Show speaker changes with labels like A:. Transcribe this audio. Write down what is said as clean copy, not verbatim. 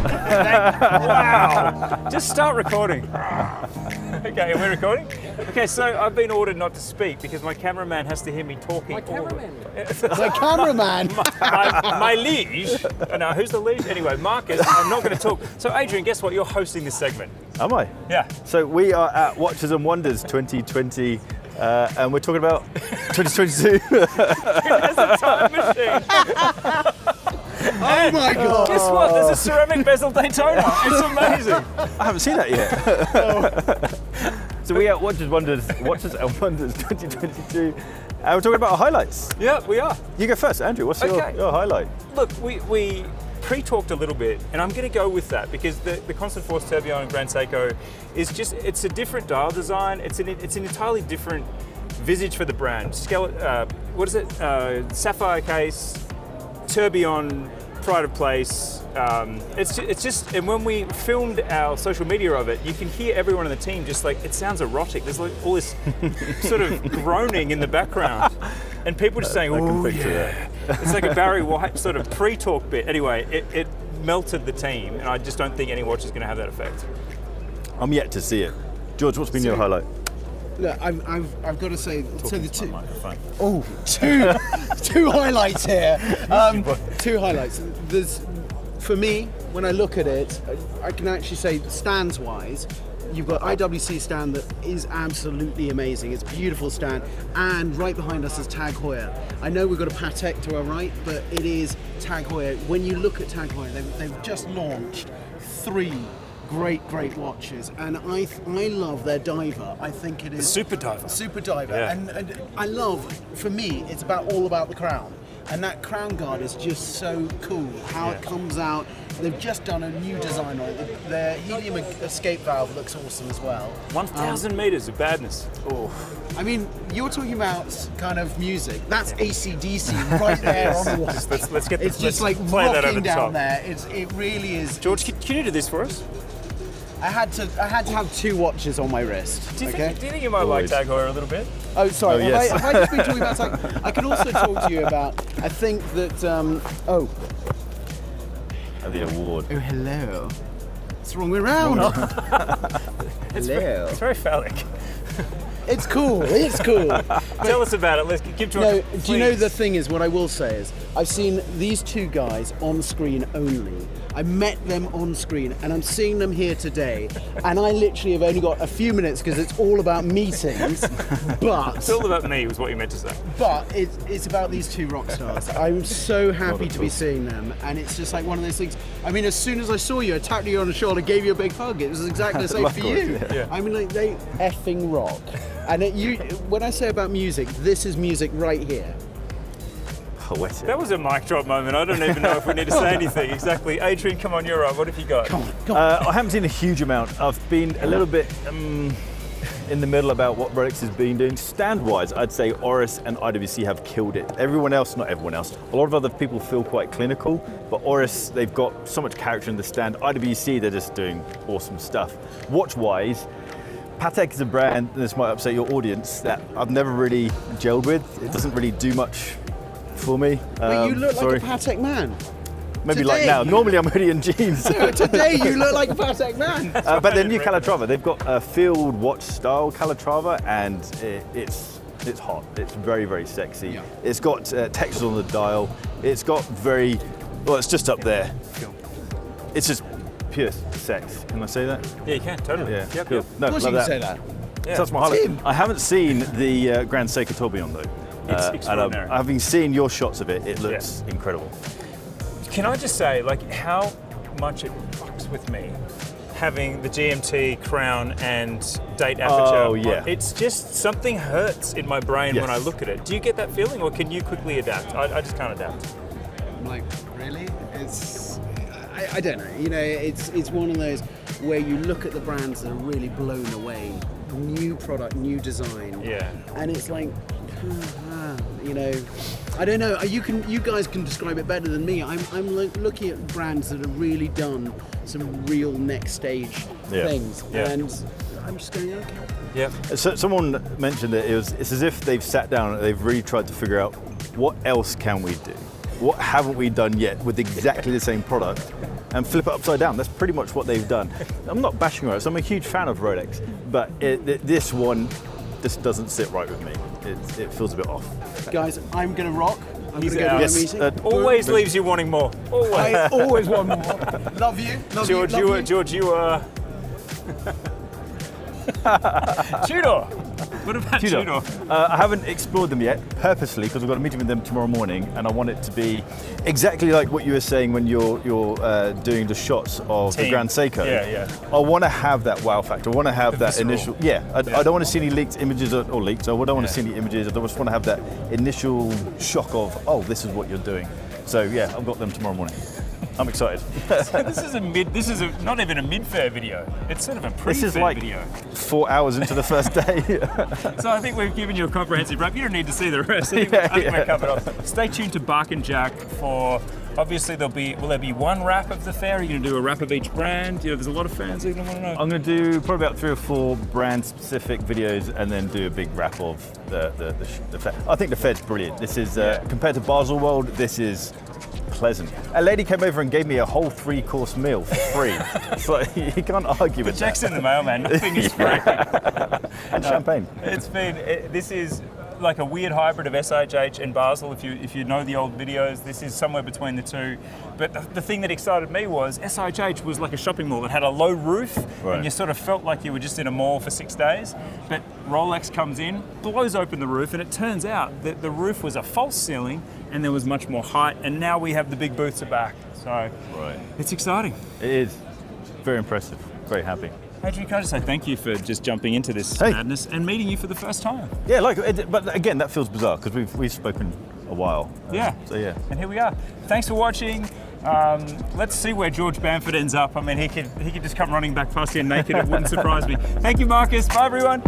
A: Wow! Just start recording. Okay, are we recording? Okay, so I've been ordered not to speak because my cameraman has to hear me talking.
B: My cameraman?
C: My cameraman?
A: my liege. No, who's the liege? Anyway, Marcus, I'm not going to talk. So Adrian, guess what? You're hosting this segment.
D: Am I?
A: Yeah.
D: So we are at Watches and Wonders 2020, and we're talking about 2022.
A: There's a time machine.
C: Oh my God!
A: Guess what? There's a ceramic bezel Daytona. It's amazing.
D: I haven't seen that yet. So we are at Watches and Wonders 2022, and we're talking about our highlights.
A: Yeah, we are.
D: You go first, Andrew. What's your highlight?
A: Look, we pre-talked a little bit, and I'm going to go with that because the Constant Force Tourbillon and Grand Seiko is it's a different dial design. It's an entirely different visage for the brand. What is it? Sapphire case, Tourbillon, pride of place. It's just, and when we filmed our social media of it, you can hear everyone in the team just like, it sounds erotic. There's like all this sort of groaning in the background. And people just saying, oh yeah. It's like a Barry White sort of pre-talk bit. Anyway, it melted the team, and I just don't think any watch is going to have that effect.
D: I'm yet to see it. George, what's been your highlight?
C: Look, I've got to say, so the two. Two highlights here. Two highlights. For me, when I look at it, I can actually say stands-wise, you've got IWC stand that is absolutely amazing. It's a beautiful stand, and right behind us is Tag Heuer. I know we've got a Patek to our right, but it is Tag Heuer. When you look at Tag Heuer, they've just launched 3 great watches, and I love their diver. I think it is
A: Super diver.
C: Yeah. And I love, for me, it's all about the crown. And that crown guard is just so cool, how it comes out. They've just done a new design on it. Their helium escape valve looks awesome as well.
A: 1,000 meters of badness.
C: Oh. I mean, you're talking about kind of music. That's AC/DC right there on the wall.
A: Let's get.
C: It's just like
A: play that over
C: rocking
A: the
C: down
A: top.
C: there. It really is.
A: George, can you do this for us?
C: I had to have 2 watches on my wrist.
A: Do you think you might like Tag Heuer a little bit?
C: Oh, sorry.
D: Oh, yes.
C: Have I just been talking about Tag? I can also talk to you about. I think that.
D: The award.
C: Oh, hello. It's the wrong way around. Hello.
A: It's very phallic.
C: It's cool. It's cool.
A: Tell us about it. Let's give George.
C: Do you know the thing is? What I will say is, I've seen these 2 guys on screen only. I met them on screen, and I'm seeing them here today. And I literally have only got a few minutes because it's all about meetings. But
A: it's all about me, was what you meant to say.
C: But it's about these 2 rock stars. I'm so happy to be seeing them, and it's just like one of those things. I mean, as soon as I saw you, I tapped you on the shoulder, gave you a big hug. It was exactly the same for you.
D: Yeah.
C: I mean, like, they effing rock. And when I say about music, this is music right here.
D: Oh,
A: that was a mic drop moment. I don't even know if we need to say anything. Exactly. Adrian, come on, you're right. What have you got?
C: Come on.
D: I haven't seen a huge amount. I've been a little bit in the middle about what Rolex has been doing. Stand-wise, I'd say Oris and IWC have killed it. Everyone else, not everyone else, a lot of other people feel quite clinical, but Oris, they've got so much character in the stand. IWC, they're just doing awesome stuff. Watch-wise, Patek is a brand, and this might upset your audience, that I've never really gelled with. It doesn't really do much for me.
C: But you look like a Patek man.
D: Maybe
C: today,
D: like now. Normally I'm hoodie and jeans.
C: Today you look like a Patek man.
D: But their new Calatrava, they've got a field watch style Calatrava, and it's hot. It's very, very sexy. Yeah. It's got textures on the dial. It's got it's just up there.
C: Cool.
D: It's just pure sex. Can I say that?
A: Yeah, you can, totally.
D: Yeah,
A: yep,
D: cool.
A: Yep.
D: No,
C: of course you can say that.
A: Yeah.
D: So that's my highlight. I haven't seen the Grand Seiko Tourbillon though.
A: It's extraordinary.
D: Having seen your shots of it, it looks incredible.
A: Can I just say, like, how much it fucks with me having the GMT crown and date aperture?
D: Oh, yeah.
A: It's just something hurts in my brain when I look at it. Do you get that feeling, or can you quickly adapt? I just can't adapt.
C: I'm like, really? I don't know. You know, it's one of those where you look at the brands that are really blown away. New product, new design.
A: Yeah.
C: And it's like, you know, I don't know. You guys can describe it better than me. I'm looking at brands that have really done some real next stage things, and I'm just going, okay.
A: Yeah.
D: So someone mentioned that it's as if they've sat down and they've really tried to figure out what else can we do. What haven't we done yet with exactly the same product? and flip it upside down. That's pretty much what they've done. I'm not bashing Rolex. I'm a huge fan of Rolex, but this one just doesn't sit right with me. It feels a bit off.
C: Guys, I'm going to rock. I'm going
A: He's
C: to go to
A: out.
C: my
D: Yes,
C: meeting.
A: Always leaves you wanting more. Always.
C: I always want more. Love you. Love
A: George,
C: you. Love you.
A: George, you are. Tudor. What about Tudor?
D: I haven't explored them yet, purposely, because I've got a meeting with them tomorrow morning, and I want it to be exactly like what you were saying when you're doing the shots of the Grand Seiko.
A: Yeah.
D: I want to have that wow factor. I want to have that
A: visceral.
D: initial. I don't want to see any leaked images or leaks. I don't want to see any images. I just want to have that initial shock of, oh, this is what you're doing. So yeah, I've got them tomorrow morning. I'm excited.
A: So this is not even a mid-fair video. It's sort of a pre-fair
D: This is like
A: video.
D: 4 hours into the first day.
A: So I think we've given you a comprehensive wrap. You don't need to see the rest. I think we're covered off. Stay tuned to Bark and Jack for, obviously will there be one wrap of the fair? Are you going to do a wrap of each brand? There's a lot of fans who are going to want to know.
D: I'm going to do probably about 3 or 4 brand-specific videos and then do a big wrap of the fair. I think the fair's brilliant. This is, compared to Basel World, this is pleasant. A lady came over and gave me a whole 3-course meal for free. So you can't argue with that.
A: Check's in the mail, man. Nothing is free.
D: And champagne.
A: This is like a weird hybrid of SIH and Basel. If you know the old videos, this is somewhere between the two. But the thing that excited me was SIH was like a shopping mall that had a low roof, and you sort of felt like you were just in a mall for 6 days. But Rolex comes in, blows open the roof, and it turns out that the roof was a false ceiling, and there was much more height. And now we have the big booths are back. So it's exciting.
D: It is. Very impressive. Very happy.
A: Adrian, can I just say thank you for just jumping into this madness and meeting you for the first time.
D: Yeah, but again, that feels bizarre because we've spoken a while. So yeah.
A: And here we are. Thanks for watching. Let's see where George Bamford ends up. I mean, he could just come running back past here naked. It wouldn't surprise me. Thank you, Marcus. Bye, everyone.